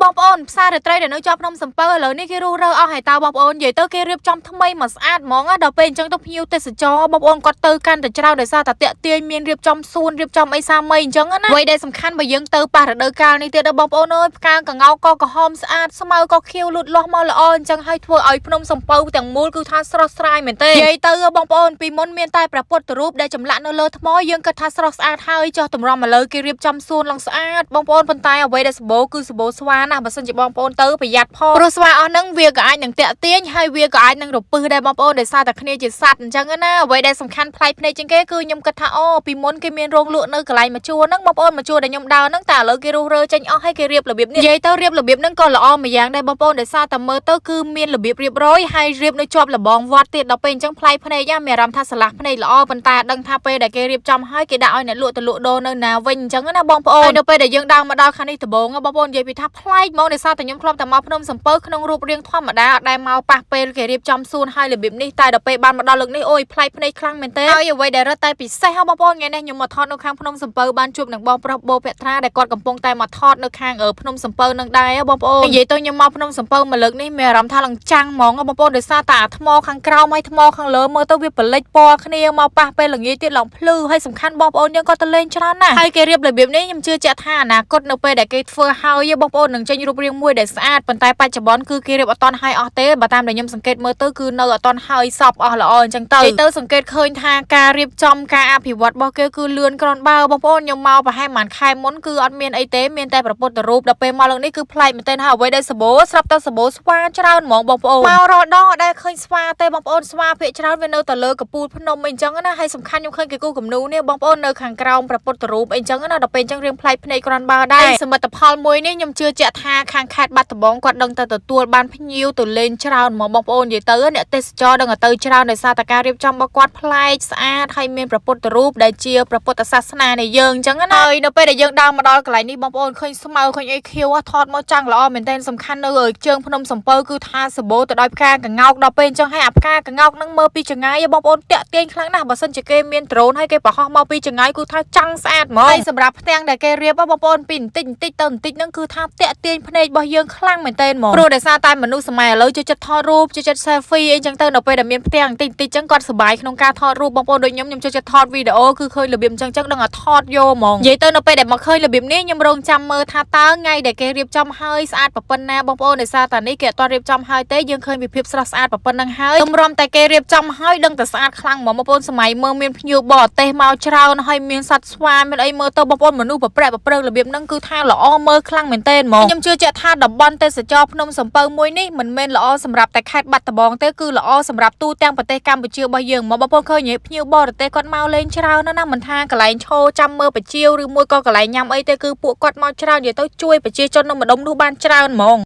បងប្អូនផ្សាររាត្រីដែលនៅជាប់ភ្នំសំពៅឥឡូវនេះគេរុះរើអស់ហើយតើបងប្អូននិយាយទៅគេរៀបចំថ្មីមកស្អាតហ្មងដល់ពេលអញ្ចឹងទៅភ្ញៀវទេសចរបងប្អូនគាត់ទៅកាន់តែច្រើនដោយសារតែតាក់ទាញមានរៀបចំសួនរៀបចំអីសាមីអញ្ចឹងណាអ្វីដែលសំខាន់បើយើងទៅប៉ះរដូវកាលនេះទៀតដល់បងប្អូនអើយផ្កាកងោកក៏ក្រហមស្អាតស្មៅក៏ខៀវលូតលាស់មកល្អអញ្ចឹងហើយធ្វើឲ្យភ្នំសំពៅទាំងមូលគឺថាស្រស់ស្រាយមែនទេនិយាយទៅបងប្អូនពីមុនមានតែព្រះពុទ្ធរូបដែលចម្លាក់នៅលើថ្មយើងគិតថាស្រស់ស្អាតហើយចុះតម្រាំឥឡូវគេរៀបចំសួនឡើងស្អាតបងប្អូនប៉ុន្តែអ្វីដែលសម្បូរគឺសម្បូរស្វាណាបើសិនជាបងប្អូនទៅប្រយ័ត្នផងព្រោះស្វាអស់ហ្នឹងវាក៏អាចនឹងតាក់ទាញហើយវាក៏អាចនឹងរពឹសដែរបងប្អូនដោយសារតែគ្នាជាសត្វអញ្ចឹងណាអ្វីដែលសំខាន់ប្លែកភ្នែកជាងគេគឺខ្ញុំគិតថាអូពីមុនគេមានរោងលក់នៅកន្លែងមួយជួរហ្នឹងបងប្អូនមួយជួរដែលខ្ញុំដើរហ្នឹងតែឥឡូវគេរុះរើចេញអស់ហើយគេរៀបរបៀបនេះនិយាយទៅរៀបរបៀបហ្នឹងក៏ល្អមួយយ៉ាងដែរបងប្អូនដោយសារតែមើលទៅគឺមានរបៀបរៀបរយហើយរៀបនៅជាប់លបងវត្តទៀតដល់ពេលអញ្ចឹងប្លែកភ្នែកមានអារម្មណ៍ថាស្រឡះភ្នែកល្អប៉ុន្តែដឹងថាពេលដែលគេរៀបចំហើយគេដាក់ឲ្យអ្នកលក់ទៅលក់ដូរនៅណាវិញអញ្ចឹងណាបងប្អូនហើយនៅពេលដែលយើងដើរមកដល់ខាងនេះដំបូងបងប្អូននិយាយពីថាប្លែកហ្មងដោយសារតែខ្ញុំធ្លាប់តែមកភ្នំសំពៅក្នុងរូបរាងធម្មតាអត់ដែលមកប៉ះពេលគេរៀបចំសួនហើយរបៀបនេះតែដល់ពេលបានមកដល់លើកនេះអូយប្លែកភ្នែកខ្លាំងមែនទេហើយអ្វីដែលរត់តែពិសេសបងប្អូនថ្ងៃនេះខ្ញុំមកថតនៅខាងភ្នំសំពៅបានជួបនឹងបងប្រុសបូភត្រាដែលគាត់កំពុងតែមកថតនៅខាងភ្នំសំពៅនឹងដែរបងប្អូននិយាយទៅខ្ញុំមកភ្នំសំពៅមកលើកនេះមានអារម្មណ៍ថាឡើងចាំងហ្មងបងប្អូនដោយសារតែអាថ្មខាងក្រោមហើយថ្មខាងលើមើលទៅវាប្រលិចពណ៌គ្នាមកប៉ះពេលល្ងាចទៀតឡើងភ្លឺហើយសំខាន់បងប្អូនយើងក៏ទៅលេងច្រើនណាស់ហើយគេរៀបរបៀបនេះខ្ញុំជឿជាក់ថាអនាគតនៅពេលដែលគេធ្វើហើយបងប្អូននឹងចេញរូបរាងមួយដែលស្អាតប៉ុន្តែបច្ចុប្បន្នគឺគេរៀបអត់ទាន់ហើយអស់ទេបើតាមដែលខ្ញុំសង្កេតមើលទៅគឺនៅអត់ទាន់ហើយសពអស់ល្អអញ្ចឹងទៅសង្កេតឃើញថាការរៀបចំការអភិវឌ្ឍរបស់គេគឺលឿនក្រាន់បើបងប្អូនខ្ញុំមកប្រហែលប្រហែលខែមុនគឺអត់មានអីទេមានតែព្រះពុទ្ធរូបដល់ពេលមកលើកនេះគឺប្លែកមែនទែនហើយអ្វីដែលសម្បូរស្រាប់តែសម្បូរស្វាច្រើនហ្មងបងប្អូនមករដងអត់ដែលឃើញស្វាទេបងប្អូនស្វាភាគច្រើនវានៅតែលើកពូលភ្នំអីចឹងណាហើយសំខាន់ខ្ញុំឃើញគេគូគំនូនេះបងប្អូននៅខាងក្រោមព្រះពុទ្ធរូបអីចឹងណាដល់ពេលចឹងរៀងប្លែកភ្នែកក្រាន់បើដែរសមិទ្ធផលមួយនេះខ្ញុំជឿជាក់ថាខាងខេត្តបាត់ដំបងគាត់ដឹងតែទទួលបានភ្ញៀវទៅលេងច្រើនហ្មងបងប្អូននិយាយទៅអ្នកទេសចរដឹងទៅច្រើនដោយសារតែការរៀបចំរបស់គាត់ប្លែកស្អាតហើយមានព្រះពុទ្ធរូបដែលជាព្រះពុទ្ធសាសនានៃយើងចឹងណាហើយនៅពេលដែលយើងដើរមកដល់កន្លែងនេះបងប្អូនឃើញស្មៅឃើញអីខៀវថតមកចាំងល្អមែនទែនសំខាន់នៅជើងភ្នំសំពៅគឺថាសម្បូរទៅដោយផ្កាកងោកដល់ពេលអញ្ចឹងហើយអាផ្កាកងោកហ្នឹងមើលពីចម្ងាយបងប្អូនតាក់ទាញខ្លាំងណាស់បើសិនជាគេមានដ្រូនហើយគេប្រហោះមកពីចម្ងាយគឺថាចាំងស្អាតហ្មងហើយសម្រាប់ផ្ទាំងដែលគេរៀបបងប្អូនពីបន្តិចទៅបន្តិចហ្នឹងគឺថាតាក់ទាញភ្នែករបស់យើងខ្លាំងមែនទែនហ្មងព្រោះដោយសារតែមនុស្សសម័យឥឡូវចូលចិត្តថតរូបចូលចិត្ត selfie អីចឹងទៅនៅពេលដែលមានផ្ទាំងបន្តិចចឹងគាត់សប្បាយក្នុងការថតរូបបងប្អូនដូចខ្ញុំចូលចិត្តថតវីដេអូគឺឃើញរបៀបចឹងដឹងថាថតយកហ្មងនិយាយទៅនៅពេលដែលមកឃើញរបៀបនេះខ្ញុំរងចាំមើលថាតើថ្ងៃដែលគេរៀបចំហើយស្អាតប៉ុណ្ណាបងប្អូនដោយសារតែនេះគេអត់រៀបចំហើយទេយើងឃើញពីភាពស្រស់ស្អាតប៉ុណ្ណឹងហើយទម្រាំតែគេរៀបចំហើយដឹងតែស្អាតខ្លាំងហ្មងបងប្អូនសម័យមើលមានភ្ញៀវបរទេសមកច្រើនហើយមានសត្វស្វាមានអីមើលទៅបងប្អូនមនុស្សប្រព្រឹត្តរបៀបហ្នឹងគឺថាល្អមើលខ្លាំងមែនទែនហ្មងខ្ញុំជឿជាក់ថាតំបន់ទេសចរភ្នំសំពៅមួយនេះមិនមែនល្អសម្រាប់តែខេត្តបាត់ដំបងទេគឺល្អសម្រាប់ទូទាំងប្រទេសកម្ពុជារបស់យើងមកបងប្អូនឃើញភ្ញៀវបរទេសគាត់មកលេងច្រើនណាស់មិនថាកន្លែងឈរចាំមើលបជាវឬមួយក៏កន្លែងញ៉ាំអីទេគឺពួកគាត់មកច្រើននិយាយទៅជួយប្រជាជននៅម្ដុំនោះបានច្រើនហ្មង